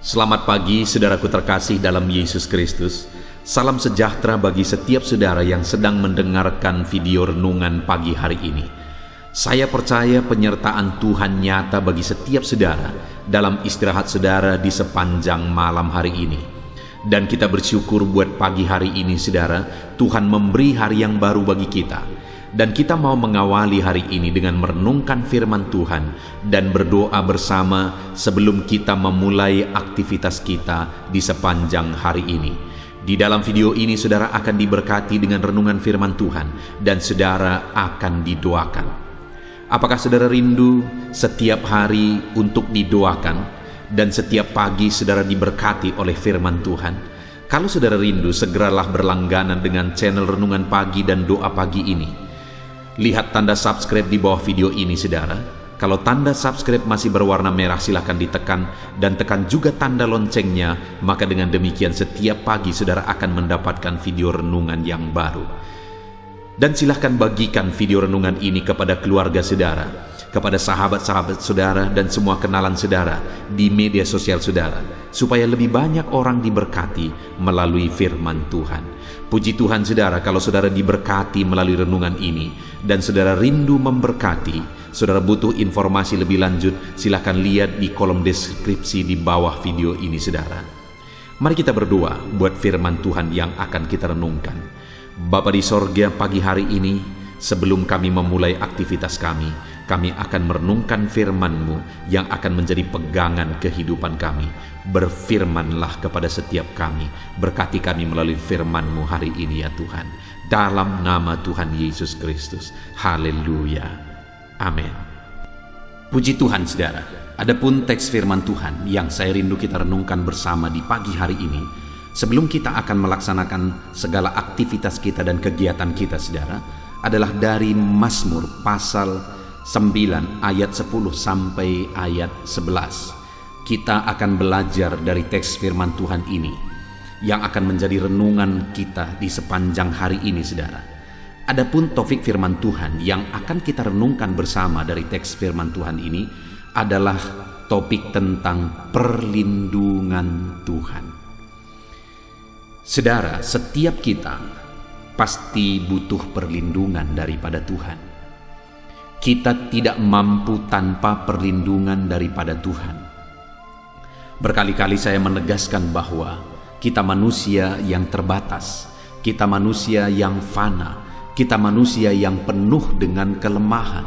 Selamat pagi saudaraku terkasih dalam Yesus Kristus. Salam sejahtera bagi setiap saudara yang sedang mendengarkan video renungan pagi hari ini. Saya percaya penyertaan Tuhan nyata bagi setiap saudara dalam istirahat saudara di sepanjang malam hari ini. Dan kita bersyukur buat pagi hari ini saudara, Tuhan memberi hari yang baru bagi kita. Dan kita mau mengawali hari ini dengan merenungkan firman Tuhan dan berdoa bersama sebelum kita memulai aktivitas kita di sepanjang hari ini. Di dalam video ini saudara akan diberkati dengan renungan firman Tuhan dan saudara akan didoakan. Apakah saudara rindu setiap hari untuk didoakan dan setiap pagi saudara diberkati oleh firman Tuhan? Kalau saudara rindu, segeralah berlangganan dengan channel Renungan Pagi dan Doa Pagi ini. Lihat tanda subscribe di bawah video ini saudara. Kalau tanda subscribe masih berwarna merah silahkan ditekan dan tekan juga tanda loncengnya. Maka dengan demikian setiap pagi saudara akan mendapatkan video renungan yang baru. Dan silahkan bagikan video renungan ini kepada keluarga saudara, kepada sahabat-sahabat saudara dan semua kenalan saudara di media sosial saudara, supaya lebih banyak orang diberkati melalui firman Tuhan. Puji Tuhan saudara, kalau saudara diberkati melalui renungan ini dan saudara rindu memberkati, saudara butuh informasi lebih lanjut, silakan lihat di kolom deskripsi di bawah video ini saudara. Mari kita berdoa buat firman Tuhan yang akan kita renungkan. Bapa di sorga, pagi hari ini sebelum kami memulai aktivitas kami akan merenungkan firman-Mu yang akan menjadi pegangan kehidupan kami. Berfirmanlah kepada setiap kami, berkati kami melalui firman-Mu hari ini ya Tuhan. Dalam nama Tuhan Yesus Kristus. Haleluya. Amin. Puji Tuhan saudara. Adapun teks firman Tuhan yang saya rindu kita renungkan bersama di pagi hari ini, sebelum kita akan melaksanakan segala aktivitas kita dan kegiatan kita saudara, adalah dari Mazmur pasal 9 ayat 10 sampai ayat 11. Kita akan belajar dari teks firman Tuhan ini yang akan menjadi renungan kita di sepanjang hari ini saudara. Adapun topik firman Tuhan yang akan kita renungkan bersama dari teks firman Tuhan ini adalah topik tentang perlindungan Tuhan. Saudara, setiap kita pasti butuh perlindungan daripada Tuhan. Kita tidak mampu tanpa perlindungan daripada Tuhan. Berkali-kali saya menegaskan bahwa kita manusia yang terbatas, kita manusia yang fana, kita manusia yang penuh dengan kelemahan.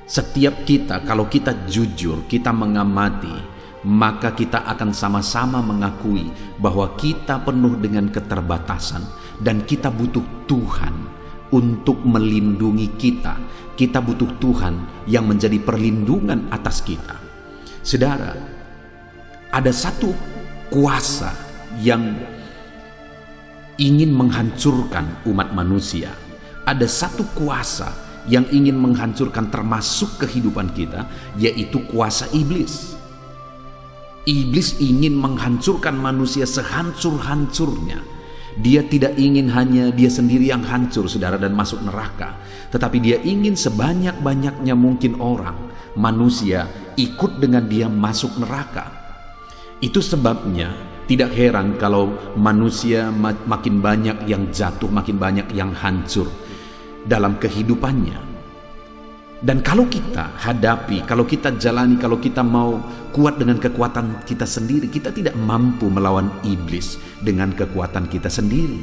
Setiap kita, kalau kita jujur, kita mengamati, maka kita akan sama-sama mengakui bahwa kita penuh dengan keterbatasan dan kita butuh Tuhan untuk melindungi kita. Kita butuh Tuhan yang menjadi perlindungan atas kita. Saudara, ada satu kuasa yang ingin menghancurkan umat manusia. Ada satu kuasa yang ingin menghancurkan termasuk kehidupan kita, yaitu kuasa iblis. Iblis ingin menghancurkan manusia sehancur-hancurnya. Dia tidak ingin hanya dia sendiri yang hancur saudara dan masuk neraka, tetapi dia ingin sebanyak-banyaknya mungkin orang, manusia ikut dengan dia masuk neraka. Itu sebabnya tidak heran kalau manusia makin banyak yang jatuh, makin banyak yang hancur dalam kehidupannya. Dan kalau kita hadapi, kalau kita jalani, kalau kita mau kuat dengan kekuatan kita sendiri, kita tidak mampu melawan iblis dengan kekuatan kita sendiri.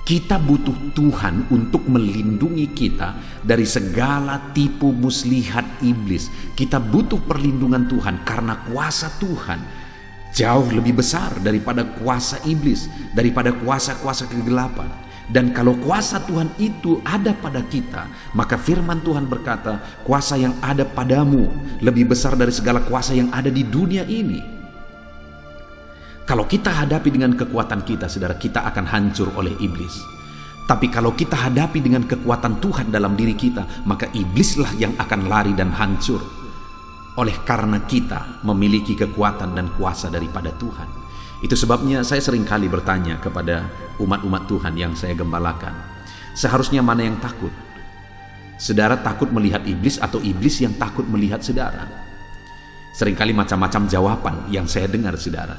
Kita butuh Tuhan untuk melindungi kita dari segala tipu muslihat iblis. Kita butuh perlindungan Tuhan karena kuasa Tuhan jauh lebih besar daripada kuasa iblis, daripada kuasa-kuasa kegelapan. Dan kalau kuasa Tuhan itu ada pada kita, maka firman Tuhan berkata, kuasa yang ada padamu lebih besar dari segala kuasa yang ada di dunia ini. Kalau kita hadapi dengan kekuatan kita, saudara, kita akan hancur oleh iblis. Tapi kalau kita hadapi dengan kekuatan Tuhan dalam diri kita, maka iblislah yang akan lari dan hancur. Oleh karena kita memiliki kekuatan dan kuasa daripada Tuhan. Itu sebabnya saya seringkali bertanya kepada umat-umat Tuhan yang saya gembalakan, seharusnya mana yang takut? Saudara takut melihat iblis atau iblis yang takut melihat saudara? Seringkali macam-macam jawaban yang saya dengar, saudara.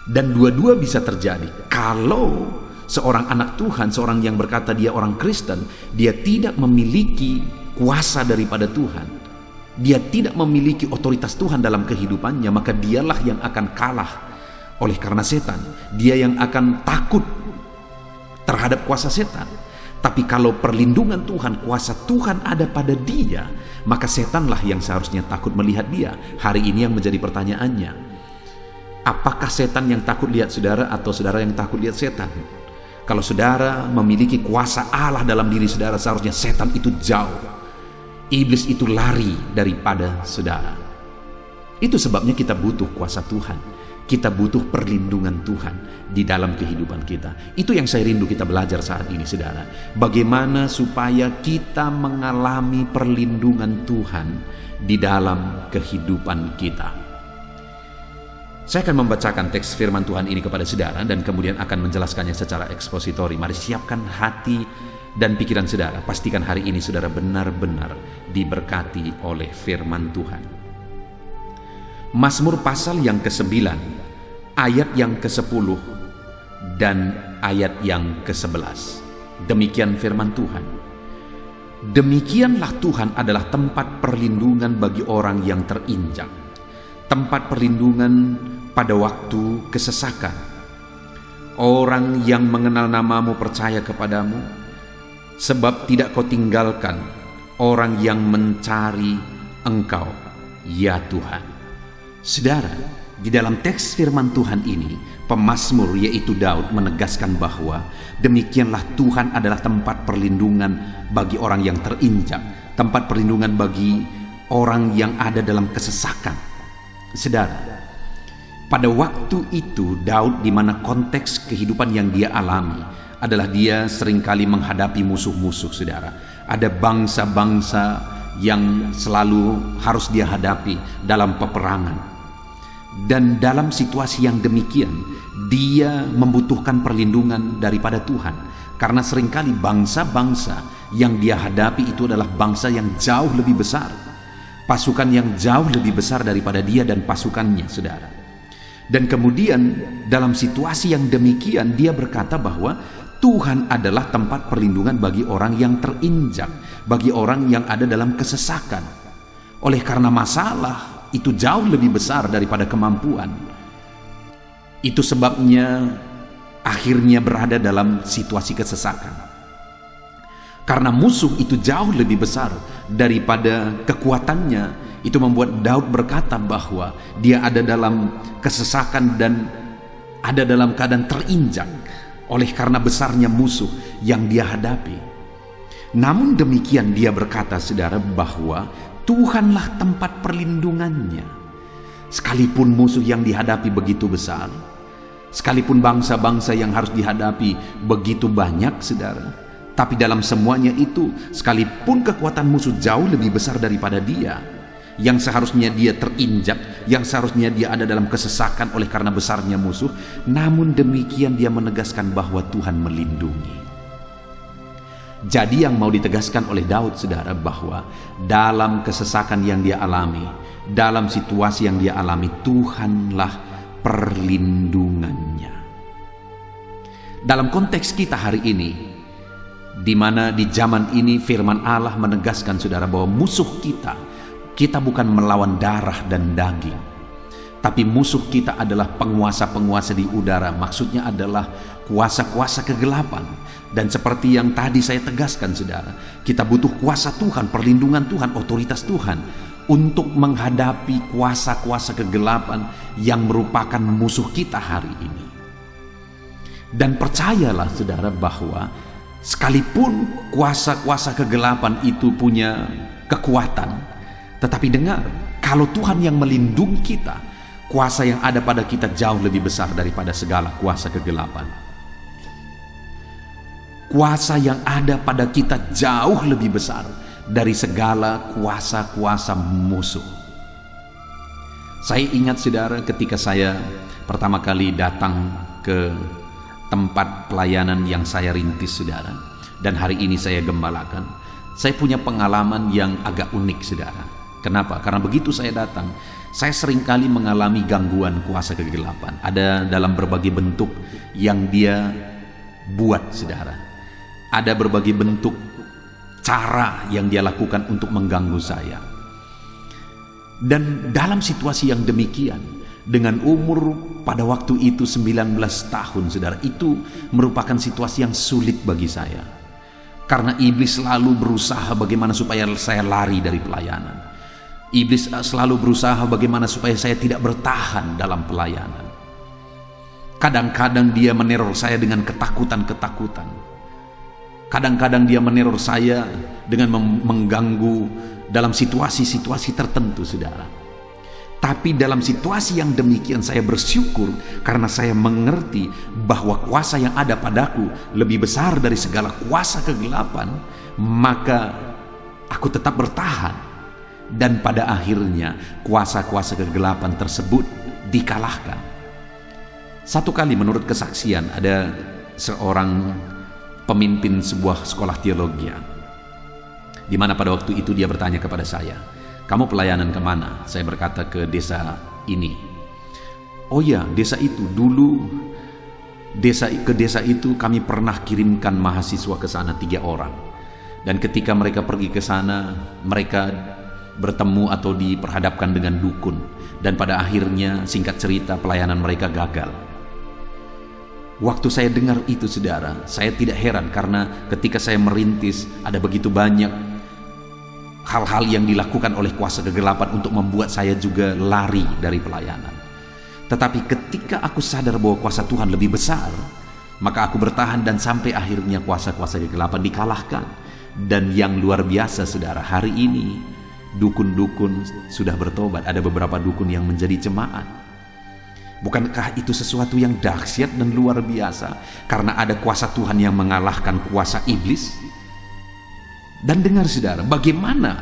Dan dua-dua bisa terjadi. Kalau seorang anak Tuhan, seorang yang berkata dia orang Kristen, dia tidak memiliki kuasa daripada Tuhan, dia tidak memiliki otoritas Tuhan dalam kehidupannya, maka dialah yang akan kalah oleh karena setan. Dia yang akan takut terhadap kuasa setan. Tapi kalau perlindungan Tuhan, kuasa Tuhan ada pada dia, maka setanlah yang seharusnya takut melihat dia. Hari ini yang menjadi pertanyaannya, apakah setan yang takut lihat saudara atau saudara yang takut lihat setan? Kalau saudara memiliki kuasa Allah dalam diri saudara, seharusnya setan itu jauh, iblis itu lari daripada saudara. Itu sebabnya kita butuh kuasa Tuhan, kita butuh perlindungan Tuhan di dalam kehidupan kita. Itu yang saya rindu kita belajar saat ini, saudara. Bagaimana supaya kita mengalami perlindungan Tuhan di dalam kehidupan kita. Saya akan membacakan teks firman Tuhan ini kepada saudara dan kemudian akan menjelaskannya secara ekspositori. Mari siapkan hati dan pikiran saudara. Pastikan hari ini saudara benar-benar diberkati oleh firman Tuhan. Mazmur pasal yang ke-9, ayat yang ke-10 dan ayat yang ke-11. Demikian firman Tuhan. Demikianlah Tuhan adalah tempat perlindungan bagi orang yang terinjak, tempat perlindungan pada waktu kesesakan. Orang yang mengenal namamu percaya kepadamu, sebab tidak kau tinggalkan orang yang mencari engkau, ya Tuhan. Saudara, di dalam teks firman Tuhan ini, pemazmur yaitu Daud menegaskan bahwa demikianlah Tuhan adalah tempat perlindungan bagi orang yang terinjak, tempat perlindungan bagi orang yang ada dalam kesesakan. Saudara, pada waktu itu Daud, di mana konteks kehidupan yang dia alami adalah dia seringkali menghadapi musuh-musuh, saudara. Ada bangsa-bangsa yang selalu harus dia hadapi dalam peperangan. Dan dalam situasi yang demikian, dia membutuhkan perlindungan daripada Tuhan. Karena seringkali bangsa-bangsa yang dia hadapi itu adalah bangsa yang jauh lebih besar, pasukan yang jauh lebih besar daripada dia dan pasukannya, saudara. Dan kemudian dalam situasi yang demikian, dia berkata bahwa Tuhan adalah tempat perlindungan bagi orang yang terinjak, bagi orang yang ada dalam kesesakan. Oleh karena masalah itu jauh lebih besar daripada kemampuan, itu sebabnya akhirnya berada dalam situasi kesesakan. Karena musuh itu jauh lebih besar daripada kekuatannya, itu membuat Daud berkata bahwa dia ada dalam kesesakan dan ada dalam keadaan terinjak oleh karena besarnya musuh yang dia hadapi. Namun demikian dia berkata, saudara, bahwa Tuhanlah tempat perlindungannya. Sekalipun musuh yang dihadapi begitu besar, sekalipun bangsa-bangsa yang harus dihadapi begitu banyak, saudara, tapi dalam semuanya itu, sekalipun kekuatan musuh jauh lebih besar daripada dia, yang seharusnya dia terinjak, yang seharusnya dia ada dalam kesesakan oleh karena besarnya musuh, namun demikian dia menegaskan bahwa Tuhan melindungi. Jadi yang mau ditegaskan oleh Daud, saudara, bahwa dalam kesesakan yang dia alami, dalam situasi yang dia alami, Tuhanlah perlindungannya. Dalam konteks kita hari ini, di mana di zaman ini firman Allah menegaskan, saudara, bahwa musuh kita bukan melawan darah dan daging, tapi musuh kita adalah penguasa-penguasa di udara. Maksudnya adalah kuasa-kuasa kegelapan. Dan seperti yang tadi saya tegaskan, saudara, kita butuh kuasa Tuhan, perlindungan Tuhan, otoritas Tuhan untuk menghadapi kuasa-kuasa kegelapan yang merupakan musuh kita hari ini. Dan percayalah, saudara, bahwa sekalipun kuasa-kuasa kegelapan itu punya kekuatan, tetapi dengar, kalau Tuhan yang melindungi kita, kuasa yang ada pada kita jauh lebih besar daripada segala kuasa kegelapan. Kuasa yang ada pada kita jauh lebih besar dari segala kuasa-kuasa musuh. Saya ingat, saudara, ketika saya pertama kali datang ke tempat pelayanan yang saya rintis, saudara, dan hari ini saya gembalakan, saya punya pengalaman yang agak unik, saudara. Kenapa? Karena begitu saya datang, Saya seringkali mengalami gangguan kuasa kegelapan. Ada dalam berbagai bentuk yang dia buat, saudara. Ada berbagai bentuk cara yang dia lakukan untuk mengganggu saya. Dan dalam situasi yang demikian, dengan umur pada waktu itu 19 tahun, saudara, itu merupakan situasi yang sulit bagi saya. Karena iblis selalu berusaha bagaimana supaya saya lari dari pelayanan. Iblis selalu berusaha bagaimana supaya saya tidak bertahan dalam pelayanan. Kadang-kadang dia meneror saya dengan ketakutan-ketakutan. Kadang-kadang dia meneror saya dengan mengganggu dalam situasi-situasi tertentu, saudara. Tapi dalam situasi yang demikian saya bersyukur karena saya mengerti bahwa kuasa yang ada padaku lebih besar dari segala kuasa kegelapan, maka aku tetap bertahan. Dan pada akhirnya kuasa-kuasa kegelapan tersebut dikalahkan. Satu kali menurut kesaksian ada seorang pemimpin sebuah sekolah teologi, di mana pada waktu itu dia bertanya kepada saya, "Kamu pelayanan kemana?" Saya berkata, "Ke desa ini." "Oh ya, desa itu dulu, ke desa itu kami pernah kirimkan mahasiswa ke sana 3 orang. Dan ketika mereka pergi ke sana, mereka bertemu atau diperhadapkan dengan dukun. Dan pada akhirnya, singkat cerita, pelayanan mereka gagal." Waktu saya dengar itu, saudara, saya tidak heran karena ketika saya merintis, ada begitu banyak hal-hal yang dilakukan oleh kuasa kegelapan untuk membuat saya juga lari dari pelayanan. Tetapi ketika aku sadar bahwa kuasa Tuhan lebih besar, maka aku bertahan dan sampai akhirnya kuasa-kuasa kegelapan dikalahkan. Dan yang luar biasa, saudara, hari ini dukun-dukun sudah bertobat. Ada beberapa dukun yang menjadi jemaat. Bukankah itu sesuatu yang dahsyat dan luar biasa? Karena ada kuasa Tuhan yang mengalahkan kuasa iblis. Dan dengar, saudara, bagaimana,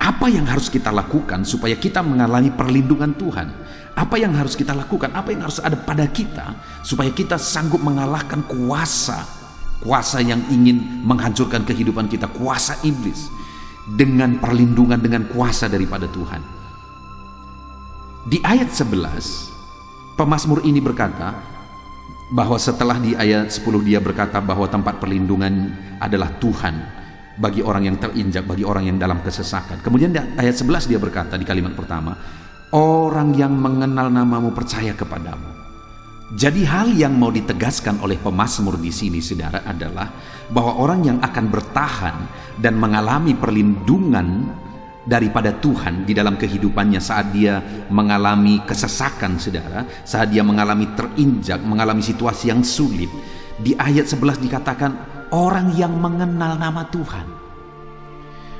apa yang harus kita lakukan supaya kita mengalami perlindungan Tuhan? Apa yang harus kita lakukan? Apa yang harus ada pada kita supaya kita sanggup mengalahkan kuasa yang ingin menghancurkan kehidupan kita, kuasa iblis, dengan perlindungan, dengan kuasa daripada Tuhan. Di ayat 11, pemazmur ini berkata bahwa setelah di ayat 10 dia berkata bahwa tempat perlindungan adalah Tuhan bagi orang yang terinjak, bagi orang yang dalam kesesakan. Kemudian di ayat 11 dia berkata di kalimat pertama, "Orang yang mengenal namamu percaya kepadamu." Jadi hal yang mau ditegaskan oleh pemazmur di sini, saudara, adalah bahwa orang yang akan bertahan dan mengalami perlindungan daripada Tuhan di dalam kehidupannya saat dia mengalami kesesakan, saudara, saat dia mengalami terinjak, mengalami situasi yang sulit. Di ayat 11 dikatakan orang yang mengenal nama Tuhan.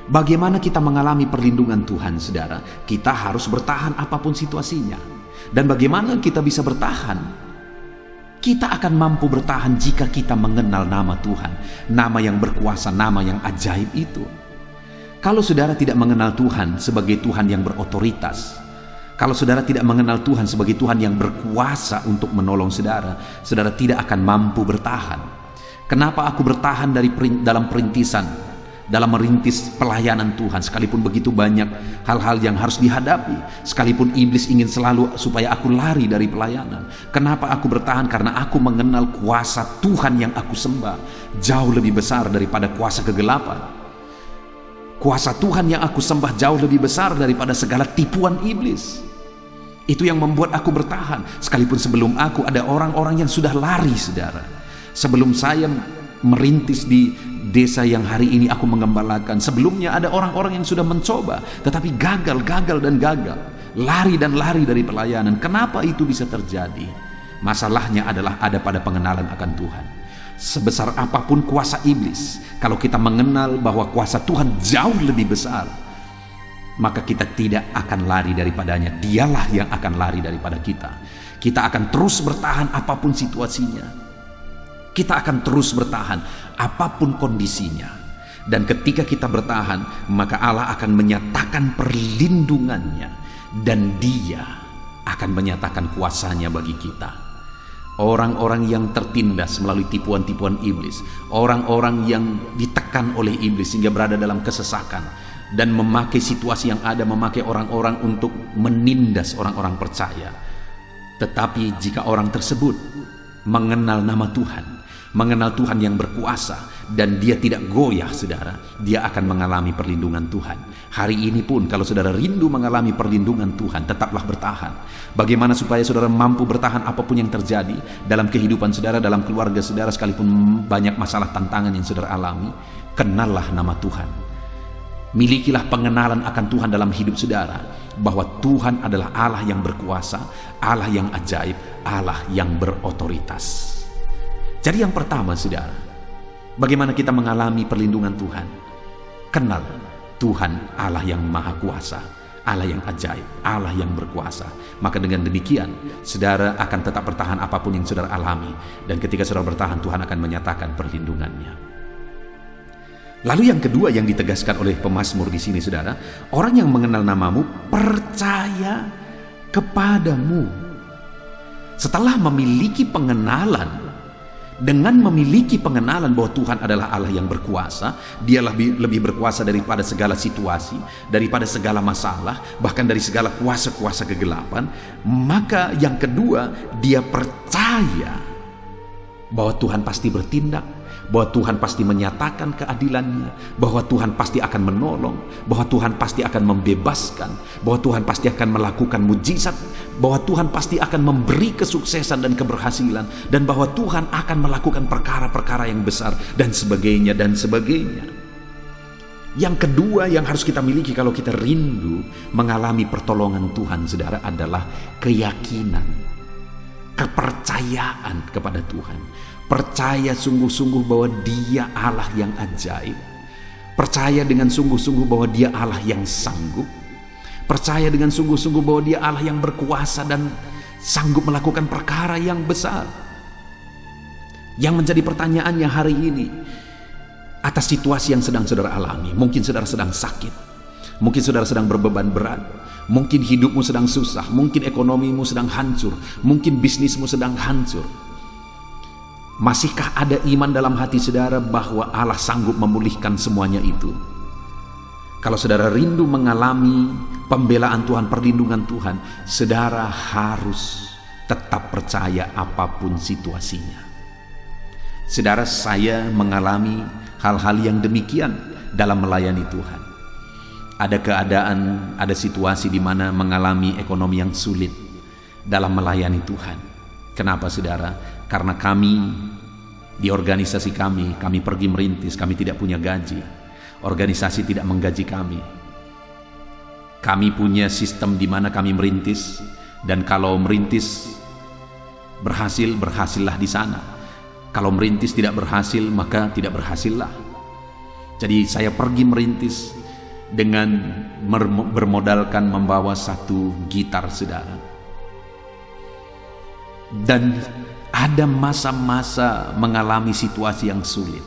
Bagaimana kita mengalami perlindungan Tuhan, saudara? Kita harus bertahan apapun situasinya. Dan bagaimana kita bisa bertahan? Kita akan mampu bertahan jika kita mengenal nama Tuhan, nama yang berkuasa, nama yang ajaib itu. Kalau saudara tidak mengenal Tuhan sebagai Tuhan yang berotoritas, kalau saudara tidak mengenal Tuhan sebagai Tuhan yang berkuasa untuk menolong saudara, saudara tidak akan mampu bertahan. Kenapa aku bertahan dalam perintisan, dalam merintis pelayanan Tuhan, sekalipun begitu banyak hal-hal yang harus dihadapi, sekalipun iblis ingin selalu supaya aku lari dari pelayanan? Kenapa aku bertahan? Karena aku mengenal kuasa Tuhan yang aku sembah jauh lebih besar daripada kuasa kegelapan. Kuasa Tuhan yang aku sembah jauh lebih besar daripada segala tipuan iblis. Itu yang membuat aku bertahan. Sekalipun sebelum aku ada orang-orang yang sudah lari, saudara. Sebelum saya merintis di desa yang hari ini aku mengembalakan, sebelumnya ada orang-orang yang sudah mencoba, tetapi gagal. Lari dari pelayanan. Kenapa itu bisa terjadi? Masalahnya adalah ada pada pengenalan akan Tuhan. Sebesar apapun kuasa iblis, kalau kita mengenal bahwa kuasa Tuhan jauh lebih besar, maka kita tidak akan lari daripadanya. Dialah yang akan lari daripada kita. Kita akan terus bertahan apapun situasinya. Kita akan terus bertahan apapun kondisinya. Dan ketika kita bertahan, maka Allah akan menyatakan perlindungannya, dan Dia akan menyatakan kuasanya bagi kita. Orang-orang yang tertindas melalui tipuan-tipuan iblis, orang-orang yang ditekan oleh iblis sehingga berada dalam kesesakan, dan memakai situasi yang ada, memakai orang-orang untuk menindas orang-orang percaya. Tetapi jika orang tersebut mengenal nama Tuhan, mengenal Tuhan yang berkuasa, dan dia tidak goyah, saudara, dia akan mengalami perlindungan Tuhan. Hari ini pun kalau saudara rindu mengalami perlindungan Tuhan, tetaplah bertahan. Bagaimana supaya saudara mampu bertahan apapun yang terjadi dalam kehidupan saudara, dalam keluarga saudara, sekalipun banyak masalah tantangan yang saudara alami? Kenallah nama Tuhan. Milikilah pengenalan akan Tuhan dalam hidup saudara, bahwa Tuhan adalah Allah yang berkuasa, Allah yang ajaib, Allah yang berotoritas. Jadi yang pertama, saudara, bagaimana kita mengalami perlindungan Tuhan? Kenal Tuhan Allah yang maha kuasa, Allah yang ajaib, Allah yang berkuasa. Maka dengan demikian, saudara akan tetap bertahan apapun yang saudara alami. Dan ketika saudara bertahan, Tuhan akan menyatakan perlindungannya. Lalu yang kedua yang ditegaskan oleh pemazmur di sini, saudara, orang yang mengenal namamu percaya kepadamu. Setelah memiliki pengenalan, dengan memiliki pengenalan bahwa Tuhan adalah Allah yang berkuasa, dia lebih berkuasa daripada segala situasi, daripada segala masalah, bahkan dari segala kuasa-kuasa kegelapan, maka yang kedua, dia percaya bahwa Tuhan pasti bertindak, bahwa Tuhan pasti menyatakan keadilannya, bahwa Tuhan pasti akan menolong, bahwa Tuhan pasti akan membebaskan, bahwa Tuhan pasti akan melakukan mujizat, bahwa Tuhan pasti akan memberi kesuksesan dan keberhasilan, dan bahwa Tuhan akan melakukan perkara-perkara yang besar, dan sebagainya, dan sebagainya. Yang kedua yang harus kita miliki kalau kita rindu mengalami pertolongan Tuhan, saudara, adalah keyakinan, kepercayaan kepada Tuhan. Percaya sungguh-sungguh bahwa dia Allah yang ajaib. Percaya dengan sungguh-sungguh bahwa dia Allah yang sanggup. Percaya dengan sungguh-sungguh bahwa dia Allah yang berkuasa dan sanggup melakukan perkara yang besar. Yang menjadi pertanyaannya hari ini, atas situasi yang sedang saudara alami, mungkin saudara sedang sakit, mungkin saudara sedang berbeban berat, mungkin hidupmu sedang susah, mungkin ekonomimu sedang hancur, mungkin bisnismu sedang hancur. Masihkah ada iman dalam hati saudara bahwa Allah sanggup memulihkan semuanya itu? Kalau saudara rindu mengalami pembelaan Tuhan, perlindungan Tuhan, saudara harus tetap percaya apapun situasinya. Saudara, saya mengalami hal-hal yang demikian dalam melayani Tuhan. Ada keadaan, ada situasi di mana mengalami ekonomi yang sulit dalam melayani Tuhan. Kenapa, saudara? Karena kami di organisasi kami pergi merintis, kami tidak punya gaji. Organisasi tidak menggaji kami. Kami punya sistem di mana kami merintis, dan kalau merintis berhasil, berhasillah di sana. Kalau merintis tidak berhasil, maka tidak berhasillah. Jadi saya pergi merintis dengan bermodalkan membawa satu gitar, saudara. Dan ada masa-masa mengalami situasi yang sulit.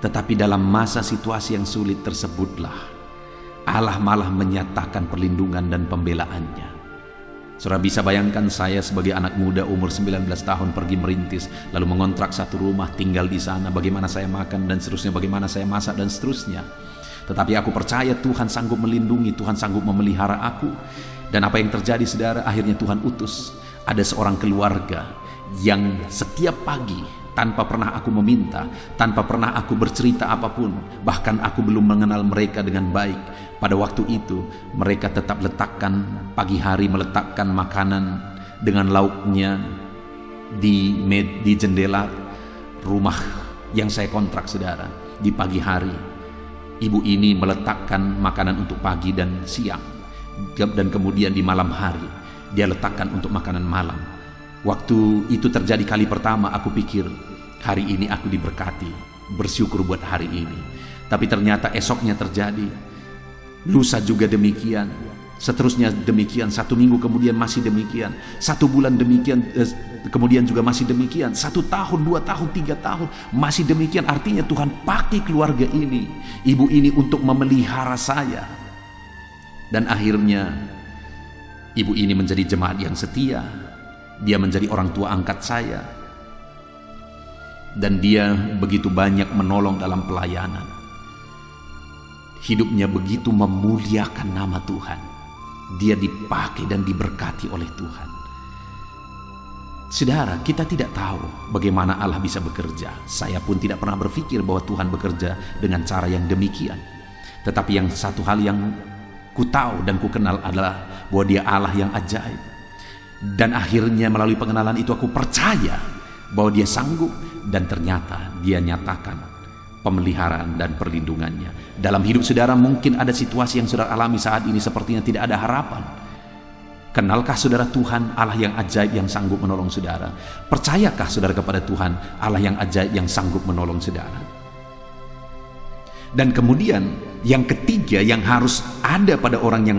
Tetapi dalam masa situasi yang sulit tersebutlah Allah malah menyatakan perlindungan dan pembelaannya. Saudara bisa bayangkan, saya sebagai anak muda umur 19 tahun pergi merintis, lalu mengontrak satu rumah, tinggal di sana, bagaimana saya makan dan seterusnya, bagaimana saya masak dan seterusnya. Tetapi aku percaya Tuhan sanggup melindungi, Tuhan sanggup memelihara aku. Dan apa yang terjadi, saudara? Akhirnya Tuhan utus ada seorang keluarga yang setiap pagi, tanpa pernah aku meminta, tanpa pernah aku bercerita apapun, bahkan aku belum mengenal mereka dengan baik, pada waktu itu mereka tetap letakkan pagi hari, meletakkan makanan dengan lauknya di jendela rumah yang saya kontrak, saudara. Di pagi hari ibu ini meletakkan makanan untuk pagi dan siang, dan kemudian di malam hari dia letakkan untuk makanan malam. Waktu itu terjadi kali pertama, aku pikir hari ini aku diberkati, bersyukur buat hari ini. Tapi ternyata esoknya terjadi, lusa juga demikian, seterusnya demikian, 1 minggu kemudian masih demikian, 1 bulan demikian, kemudian juga masih demikian, 1 tahun, 2 tahun, 3 tahun, masih demikian. Artinya Tuhan pakai keluarga ini, ibu ini, untuk memelihara saya. Dan akhirnya ibu ini menjadi jemaat yang setia. Dia menjadi orang tua angkat saya, dan dia begitu banyak menolong dalam pelayanan. Hidupnya begitu memuliakan nama Tuhan. Dia dipakai dan diberkati oleh Tuhan. Saudara, kita tidak tahu bagaimana Allah bisa bekerja. Saya pun tidak pernah berpikir bahwa Tuhan bekerja dengan cara yang demikian. Tetapi yang satu hal yang ku tahu dan ku kenal adalah bahwa Dia Allah yang ajaib. Dan akhirnya melalui pengenalan itu aku percaya bahwa Dia sanggup, dan ternyata Dia nyatakan pemeliharaan dan perlindungannya. Dalam hidup saudara mungkin ada situasi yang saudara alami saat ini sepertinya tidak ada harapan. Kenalkah saudara Tuhan Allah yang ajaib yang sanggup menolong saudara? Percayakah saudara kepada Tuhan Allah yang ajaib yang sanggup menolong saudara? Dan kemudian yang ketiga yang harus ada pada orang yang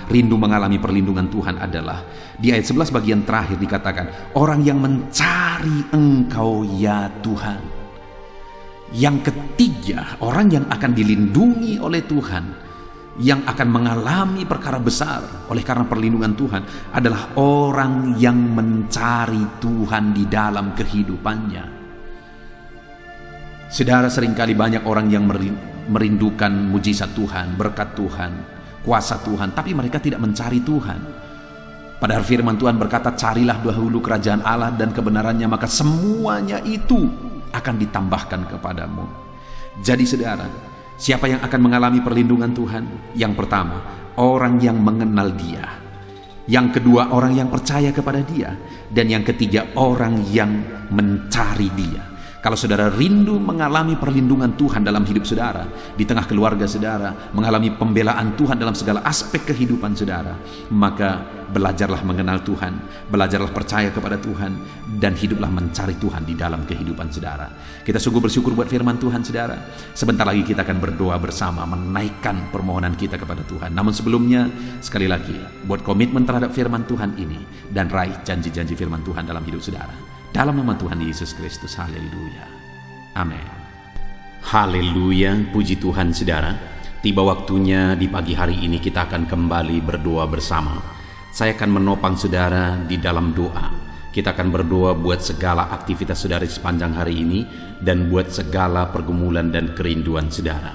rindu mengalami perlindungan Tuhan adalah di ayat 11 bagian terakhir dikatakan, orang yang mencari Engkau ya Tuhan. Yang ketiga, orang yang akan dilindungi oleh Tuhan, yang akan mengalami perkara besar oleh karena perlindungan Tuhan adalah orang yang mencari Tuhan di dalam kehidupannya. Saudara, seringkali banyak orang yang merindukan mujizat Tuhan, berkat Tuhan, kuasa Tuhan, tapi mereka tidak mencari Tuhan. Padahal firman Tuhan berkata, carilah dahulu kerajaan Allah dan kebenarannya, maka semuanya itu akan ditambahkan kepadamu. Jadi saudara, siapa yang akan mengalami perlindungan Tuhan? Yang pertama, orang yang mengenal Dia. Yang kedua, orang yang percaya kepada Dia. Dan yang ketiga, orang yang mencari Dia. Kalau saudara rindu mengalami perlindungan Tuhan dalam hidup saudara, di tengah keluarga saudara, mengalami pembelaan Tuhan dalam segala aspek kehidupan saudara, maka belajarlah mengenal Tuhan, belajarlah percaya kepada Tuhan, dan hiduplah mencari Tuhan di dalam kehidupan saudara. Kita sungguh bersyukur buat firman Tuhan saudara. Sebentar lagi kita akan berdoa bersama, menaikkan permohonan kita kepada Tuhan. Namun sebelumnya, sekali lagi, buat komitmen terhadap firman Tuhan ini, dan raih janji-janji firman Tuhan dalam hidup saudara. Dalam nama Tuhan Yesus Kristus, haleluya, amin. Haleluya, puji Tuhan saudara. Tiba waktunya di pagi hari ini kita akan kembali berdoa bersama. Saya akan menopang saudara di dalam doa. Kita akan berdoa buat segala aktivitas saudara sepanjang hari ini, dan buat segala pergumulan dan kerinduan saudara.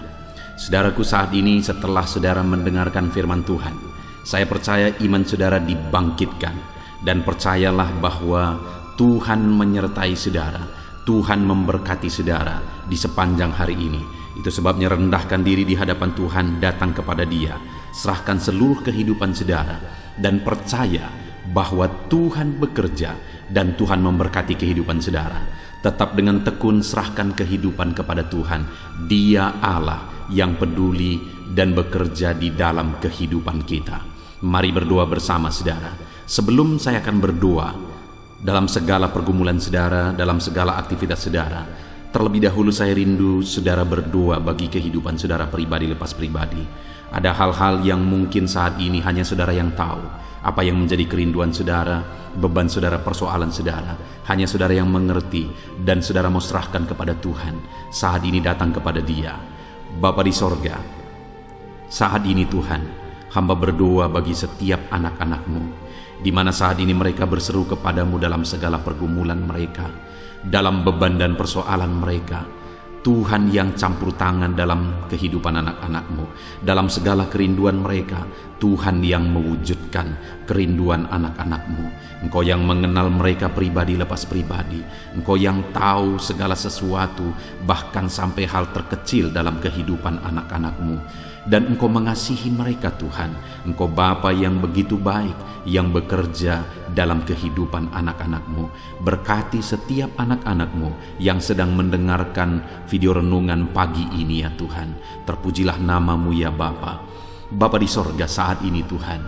Saudaraku, saat ini setelah saudara mendengarkan firman Tuhan, saya percaya iman saudara dibangkitkan, dan percayalah bahwa Tuhan menyertai saudara, Tuhan memberkati saudara di sepanjang hari ini. Itu sebabnya rendahkan diri di hadapan Tuhan, datang kepada Dia, serahkan seluruh kehidupan saudara, dan percaya bahwa Tuhan bekerja dan Tuhan memberkati kehidupan saudara. Tetap dengan tekun serahkan kehidupan kepada Tuhan. Dia Allah yang peduli dan bekerja di dalam kehidupan kita. Mari berdoa bersama saudara. Sebelum saya akan berdoa, dalam segala pergumulan saudara, dalam segala aktivitas saudara, terlebih dahulu saya rindu saudara berdoa bagi kehidupan saudara pribadi lepas pribadi. Ada hal-hal yang mungkin saat ini hanya saudara yang tahu, apa yang menjadi kerinduan saudara, beban saudara, persoalan saudara. Hanya saudara yang mengerti, dan saudara mau serahkan kepada Tuhan. Saat ini datang kepada Dia. Bapa di sorga, saat ini Tuhan, hamba berdoa bagi setiap anak-anak-Mu, di mana saat ini mereka berseru kepadamu dalam segala pergumulan mereka, dalam beban dan persoalan mereka. Tuhan yang campur tangan dalam kehidupan anak-anak-Mu, dalam segala kerinduan mereka. Tuhan yang mewujudkan kerinduan anak-anak-Mu. Engkau yang mengenal mereka pribadi lepas pribadi. Engkau yang tahu segala sesuatu, bahkan sampai hal terkecil dalam kehidupan anak-anak-Mu. Dan Engkau mengasihi mereka Tuhan. Engkau Bapa yang begitu baik, yang bekerja dalam kehidupan anak-anak-Mu. Berkati setiap anak-anak-Mu yang sedang mendengarkan video renungan pagi ini ya Tuhan. Terpujilah nama-Mu ya Bapa. Bapa di sorga, saat ini Tuhan,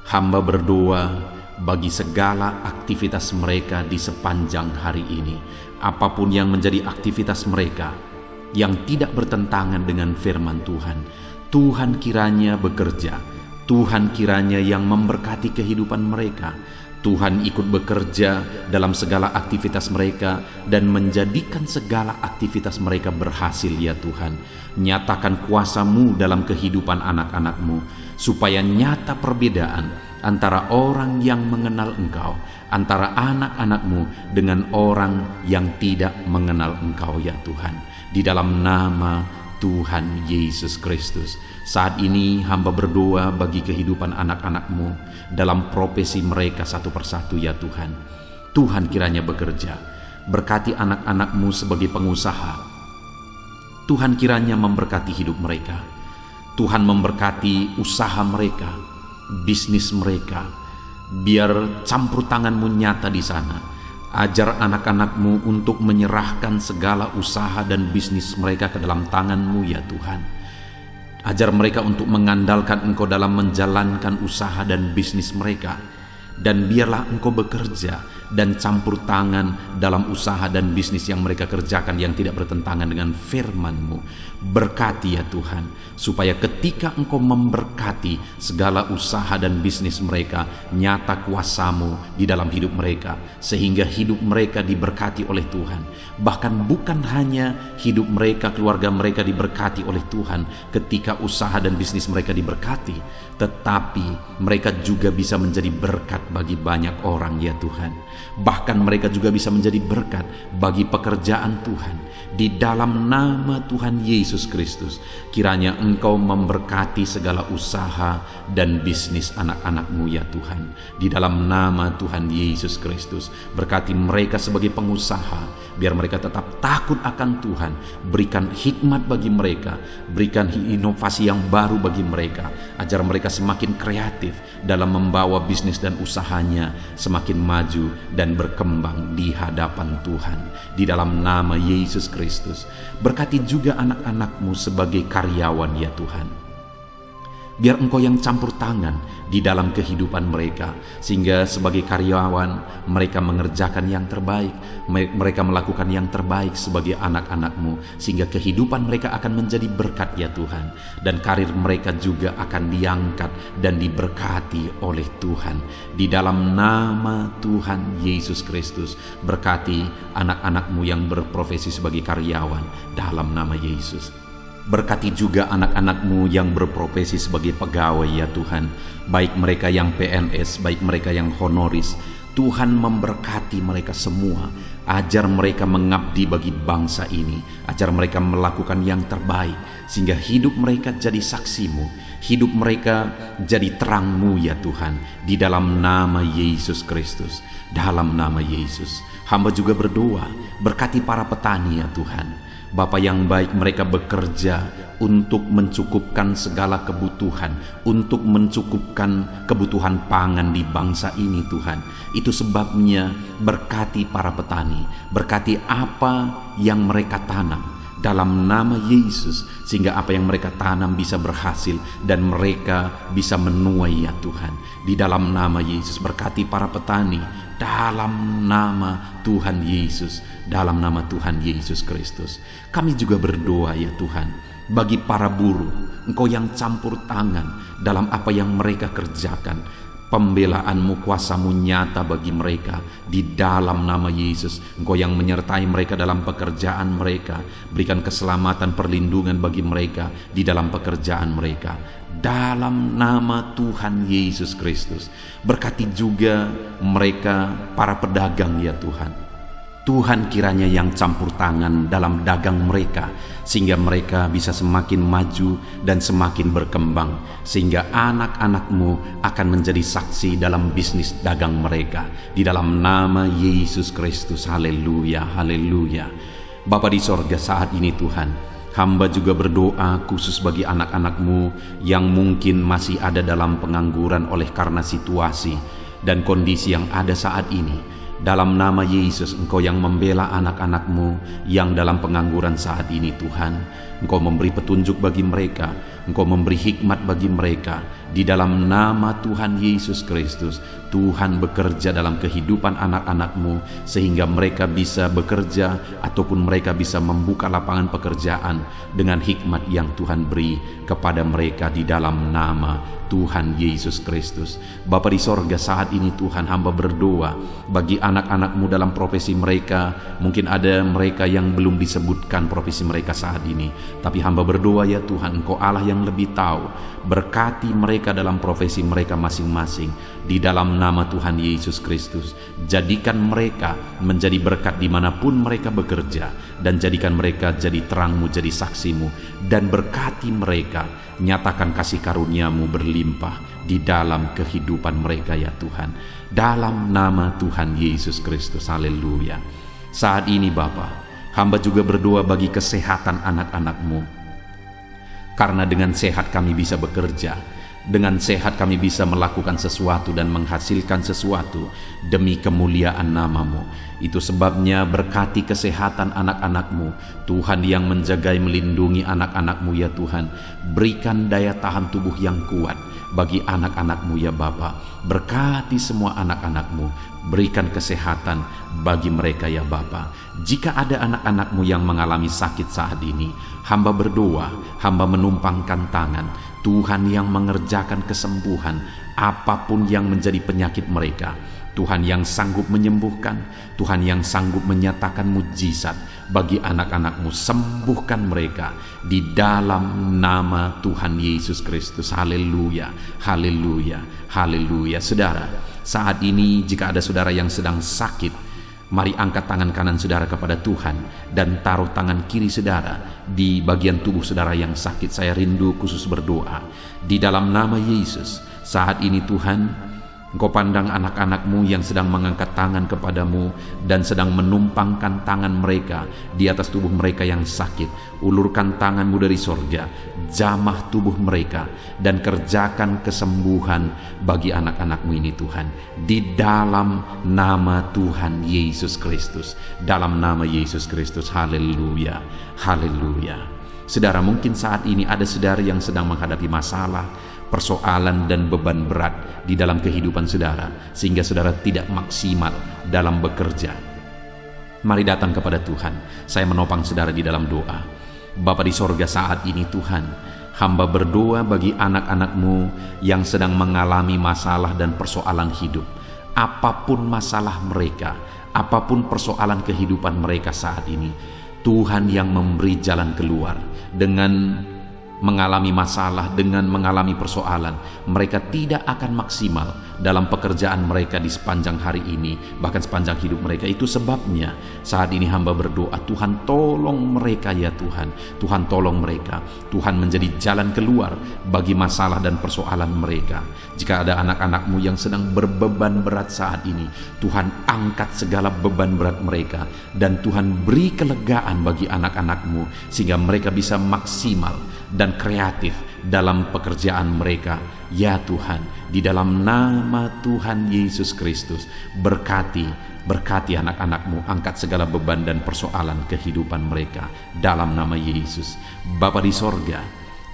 hamba berdoa bagi segala aktivitas mereka di sepanjang hari ini. Apapun yang menjadi aktivitas mereka yang tidak bertentangan dengan firman Tuhan, Tuhan kiranya bekerja. Tuhan kiranya yang memberkati kehidupan mereka. Tuhan ikut bekerja dalam segala aktivitas mereka dan menjadikan segala aktivitas mereka berhasil ya Tuhan. Nyatakan kuasa-Mu dalam kehidupan anak-anak-Mu, supaya nyata perbedaan antara orang yang mengenal Engkau, antara anak-anak-Mu dengan orang yang tidak mengenal Engkau ya Tuhan. Di dalam nama Tuhan Yesus Kristus. Saat ini hamba berdoa bagi kehidupan anak-anak-Mu dalam profesi mereka satu persatu ya Tuhan. Tuhan kiranya bekerja, berkati anak-anak-Mu sebagai pengusaha. Tuhan kiranya memberkati hidup mereka. Tuhan memberkati usaha mereka, bisnis mereka. Biar campur tangan-Mu nyata di sana. Ajar anak-anak-Mu untuk menyerahkan segala usaha dan bisnis mereka ke dalam tangan-Mu ya Tuhan. Ajar mereka untuk mengandalkan Engkau dalam menjalankan usaha dan bisnis mereka. Dan biarlah Engkau bekerja dan campur tangan dalam usaha dan bisnis yang mereka kerjakan yang tidak bertentangan dengan firman-Mu. Berkati ya Tuhan, supaya ketika Engkau memberkati segala usaha dan bisnis mereka, nyata kuasa-Mu di dalam hidup mereka, sehingga hidup mereka diberkati oleh Tuhan. Bahkan bukan hanya hidup mereka, keluarga mereka diberkati oleh Tuhan ketika usaha dan bisnis mereka diberkati, tetapi mereka juga bisa menjadi berkat bagi banyak orang ya Tuhan. Bahkan mereka juga bisa menjadi berkat bagi pekerjaan Tuhan. Di dalam nama Tuhan Yesus Kristus, kiranya Engkau memberkati segala usaha dan bisnis anak-anak-Mu ya Tuhan. Di dalam nama Tuhan Yesus Kristus, berkati mereka sebagai pengusaha, biar mereka tetap takut akan Tuhan. Berikan hikmat bagi mereka, berikan inovasi yang baru bagi mereka, ajar mereka semakin kreatif dalam membawa bisnis dan usahanya semakin maju dan berkembang di hadapan Tuhan. Di dalam nama Yesus Kristus, berkati juga anak-anak-Mu sebagai karyawan ya Tuhan. Biar Engkau yang campur tangan di dalam kehidupan mereka, sehingga sebagai karyawan mereka mengerjakan yang terbaik, mereka melakukan yang terbaik sebagai anak-anak-Mu, sehingga kehidupan mereka akan menjadi berkat ya Tuhan. Dan karir mereka juga akan diangkat dan diberkati oleh Tuhan. Di dalam nama Tuhan Yesus Kristus, berkati anak-anak-Mu yang berprofesi sebagai karyawan dalam nama Yesus. Berkati juga anak-anak-Mu yang berprofesi sebagai pegawai ya Tuhan, baik mereka yang PNS, baik mereka yang honoris. Tuhan memberkati mereka semua, ajar mereka mengabdi bagi bangsa ini, ajar mereka melakukan yang terbaik, sehingga hidup mereka jadi saksi-Mu, hidup mereka jadi terang-Mu ya Tuhan. Di dalam nama Yesus Kristus, dalam nama Yesus, hamba juga berdoa, berkati para petani ya Tuhan. Bapa yang baik, mereka bekerja untuk mencukupkan segala kebutuhan, untuk mencukupkan kebutuhan pangan di bangsa ini Tuhan. Itu sebabnya berkati para petani, berkati apa yang mereka tanam dalam nama Yesus, sehingga apa yang mereka tanam bisa berhasil dan mereka bisa menuai ya Tuhan. Di dalam nama Yesus, berkati para petani dalam nama Tuhan Yesus, dalam nama Tuhan Yesus Kristus. Kami juga berdoa ya Tuhan, bagi para buruh, Engkau yang campur tangan dalam apa yang mereka kerjakan. Pembelaan-Mu, kuasa-Mu nyata bagi mereka di dalam nama Yesus. Engkau yang menyertai mereka dalam pekerjaan mereka. Berikan keselamatan, perlindungan bagi mereka di dalam pekerjaan mereka, dalam nama Tuhan Yesus Kristus. Berkati juga mereka, para pedagang ya Tuhan. Tuhan kiranya yang campur tangan dalam dagang mereka, sehingga mereka bisa semakin maju dan semakin berkembang, sehingga anak-anak-Mu akan menjadi saksi dalam bisnis dagang mereka. Di dalam nama Yesus Kristus, haleluya, haleluya. Bapa di sorga, saat ini Tuhan, hamba juga berdoa khusus bagi anak-anak-Mu yang mungkin masih ada dalam pengangguran oleh karena situasi dan kondisi yang ada saat ini. Dalam nama Yesus, Engkau yang membela anak-anak-Mu yang dalam pengangguran saat ini Tuhan. Engkau memberi petunjuk bagi mereka, Engkau memberi hikmat bagi mereka. Di dalam nama Tuhan Yesus Kristus, Tuhan bekerja dalam kehidupan anak-anak-Mu, sehingga mereka bisa bekerja ataupun mereka bisa membuka lapangan pekerjaan dengan hikmat yang Tuhan beri kepada mereka di dalam nama Tuhan Yesus Kristus. Bapa di sorga, saat ini Tuhan, hamba berdoa bagi anak-anak-Mu dalam profesi mereka. Mungkin ada mereka yang belum disebutkan profesi mereka saat ini. Tapi hamba berdoa ya Tuhan, Engkau Allah yang lebih tahu. Berkati mereka dalam profesi mereka masing-masing. Di dalam nama Tuhan Yesus Kristus, jadikan mereka menjadi berkat dimanapun mereka bekerja. Dan jadikan mereka jadi terang-Mu, jadi saksi-Mu. Dan berkati mereka, nyatakan kasih karunia-Mu berlimpah di dalam kehidupan mereka ya Tuhan. Dalam nama Tuhan Yesus Kristus, haleluya. Saat ini Bapa, hamba juga berdoa bagi kesehatan anak-anak-Mu. Karena dengan sehat kami bisa bekerja, dengan sehat kami bisa melakukan sesuatu dan menghasilkan sesuatu demi kemuliaan nama-Mu. Itu sebabnya berkati kesehatan anak-anak-Mu, Tuhan yang menjagai melindungi anak-anak-Mu ya Tuhan. Berikan daya tahan tubuh yang kuat bagi anak-anak-Mu ya Bapa. Berkati semua anak-anak-Mu, berikan kesehatan bagi mereka ya Bapa. Jika ada anak-anak-Mu yang mengalami sakit saat ini, hamba berdoa, hamba menumpangkan tangan, Tuhan yang mengerjakan kesembuhan apapun yang menjadi penyakit mereka. Tuhan yang sanggup menyembuhkan, Tuhan yang sanggup menyatakan mujizat bagi anak-anak-Mu. Sembuhkan mereka di dalam nama Tuhan Yesus Kristus. Haleluya, haleluya, haleluya. Saudara, saat ini jika ada saudara yang sedang sakit, mari angkat tangan kanan saudara kepada Tuhan dan taruh tangan kiri saudara di bagian tubuh saudara yang sakit. Saya rindu khusus berdoa di dalam nama Yesus. Saat ini Tuhan, Engkau pandang anak-anak-Mu yang sedang mengangkat tangan kepadamu dan sedang menumpangkan tangan mereka di atas tubuh mereka yang sakit. Ulurkan tangan-Mu dari sorga, jamah tubuh mereka, dan kerjakan kesembuhan bagi anak-anak-Mu ini Tuhan. Di dalam nama Tuhan Yesus Kristus. Dalam nama Yesus Kristus. Haleluya, haleluya. Saudara, mungkin saat ini ada saudara yang sedang menghadapi masalah, persoalan dan beban berat di dalam kehidupan saudara, sehingga saudara tidak maksimal dalam bekerja. Mari datang kepada Tuhan. Saya menopang saudara di dalam doa. Bapa di sorga, saat ini Tuhan, hamba berdoa bagi anak-anak-Mu yang sedang mengalami masalah dan persoalan hidup. Apapun masalah mereka, apapun persoalan kehidupan mereka saat ini, Tuhan yang memberi jalan keluar. Dengan mengalami masalah, dengan mengalami persoalan, mereka tidak akan maksimal dalam pekerjaan mereka di sepanjang hari ini, bahkan sepanjang hidup mereka. Itu sebabnya saat ini hamba berdoa, Tuhan tolong mereka ya Tuhan. Tuhan tolong mereka. Tuhan menjadi jalan keluar bagi masalah dan persoalan mereka. Jika ada anak-anak-Mu yang sedang berbeban berat saat ini, Tuhan angkat segala beban berat mereka, dan Tuhan beri kelegaan bagi anak-anak-Mu sehingga mereka bisa maksimal dan kreatif dalam pekerjaan mereka. Ya Tuhan, di dalam nama Tuhan Yesus Kristus, berkati anak-anak-Mu, angkat segala beban dan persoalan kehidupan mereka dalam nama Yesus. Bapa di sorga,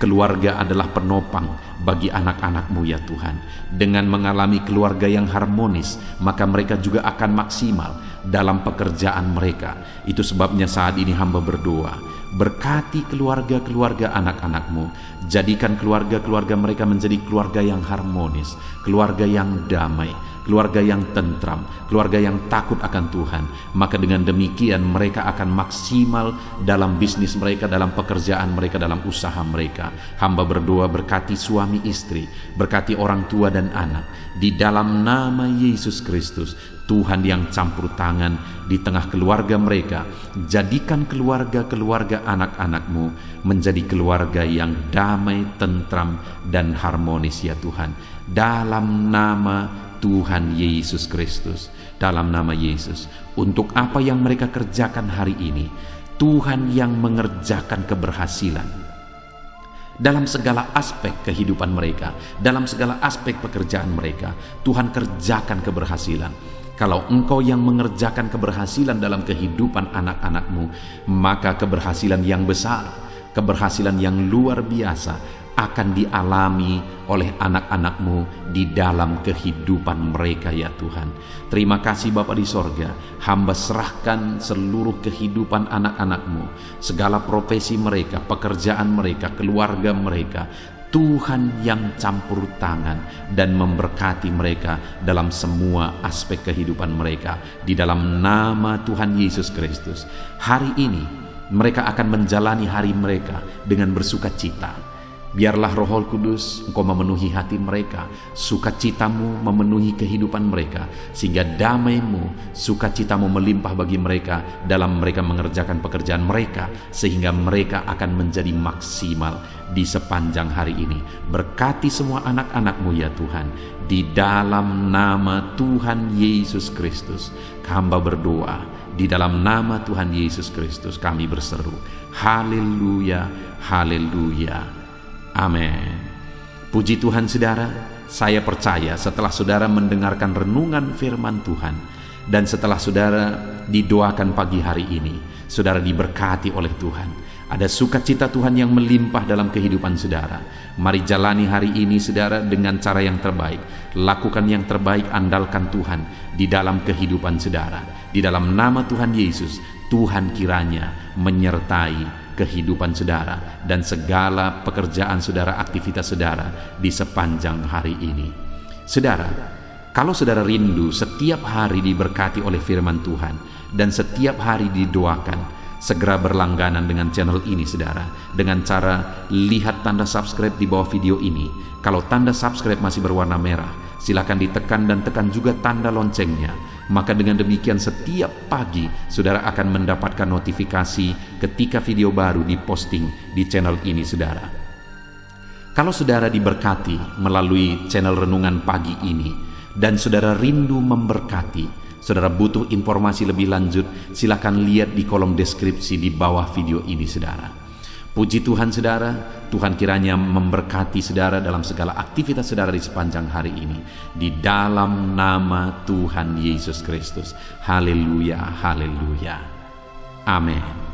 keluarga adalah penopang bagi anak-anak-Mu ya Tuhan. Dengan mengalami keluarga yang harmonis, maka mereka juga akan maksimal dalam pekerjaan mereka. Itu sebabnya saat ini hamba berdoa, berkati keluarga-keluarga anak-anak-Mu. Jadikan keluarga-keluarga mereka menjadi keluarga yang harmonis, keluarga yang damai, keluarga yang tentram, keluarga yang takut akan Tuhan. Maka dengan demikian mereka akan maksimal dalam bisnis mereka, dalam pekerjaan mereka, dalam usaha mereka. Hamba berdoa, berkati suami istri, berkati orang tua dan anak. Di dalam nama Yesus Kristus, Tuhan yang campur tangan di tengah keluarga mereka. Jadikan keluarga-keluarga anak-anak-Mu menjadi keluarga yang damai, tentram, dan harmonis ya Tuhan. Dalam nama Tuhan Yesus Kristus, dalam nama Yesus. Untuk apa yang mereka kerjakan hari ini, Tuhan yang mengerjakan keberhasilan dalam segala aspek kehidupan mereka, dalam segala aspek pekerjaan mereka. Tuhan kerjakan keberhasilan. Kalau Engkau yang mengerjakan keberhasilan dalam kehidupan anak-anak-Mu, maka keberhasilan yang besar, keberhasilan yang luar biasa akan dialami oleh anak-anak-Mu di dalam kehidupan mereka ya Tuhan. Terima kasih Bapa di sorga. Hamba serahkan seluruh kehidupan anak-anak-Mu, segala profesi mereka, pekerjaan mereka, keluarga mereka. Tuhan yang campur tangan dan memberkati mereka dalam semua aspek kehidupan mereka. Di dalam nama Tuhan Yesus Kristus, hari ini Mereka akan menjalani hari mereka dengan bersuka cita. Biarlah Roh Kudus Engkau memenuhi hati mereka, sukacitamu memenuhi kehidupan mereka, sehingga damai-Mu, sukacitamu melimpah bagi mereka dalam mereka mengerjakan pekerjaan mereka, sehingga mereka akan menjadi maksimal di sepanjang hari ini. Berkati semua anak-anak-Mu ya Tuhan, di dalam nama Tuhan Yesus Kristus hamba berdoa, di dalam nama Tuhan Yesus Kristus kami berseru, haleluya, haleluya. Amin. Puji Tuhan saudara, saya percaya setelah saudara mendengarkan renungan firman Tuhan dan setelah saudara didoakan pagi hari ini, saudara diberkati oleh Tuhan. Ada sukacita Tuhan yang melimpah dalam kehidupan saudara. Mari jalani hari ini saudara dengan cara yang terbaik. Lakukan yang terbaik, andalkan Tuhan di dalam kehidupan saudara. Di dalam nama Tuhan Yesus, Tuhan kiranya menyertai kehidupan saudara dan segala pekerjaan saudara, aktivitas saudara di sepanjang hari ini. Saudara, kalau saudara rindu setiap hari diberkati oleh firman Tuhan dan setiap hari didoakan, segera berlangganan dengan channel ini saudara, dengan cara lihat tanda subscribe di bawah video ini. Kalau tanda subscribe masih berwarna merah, silakan ditekan dan tekan juga tanda loncengnya. Maka dengan demikian setiap pagi saudara akan mendapatkan notifikasi ketika video baru diposting di channel ini saudara. Kalau saudara diberkati melalui channel renungan pagi ini dan saudara rindu memberkati, saudara butuh informasi lebih lanjut, silakan lihat di kolom deskripsi di bawah video ini saudara. Puji Tuhan saudara, Tuhan kiranya memberkati saudara dalam segala aktivitas saudara di sepanjang hari ini. Di dalam nama Tuhan Yesus Kristus. Haleluya, haleluya. Amin.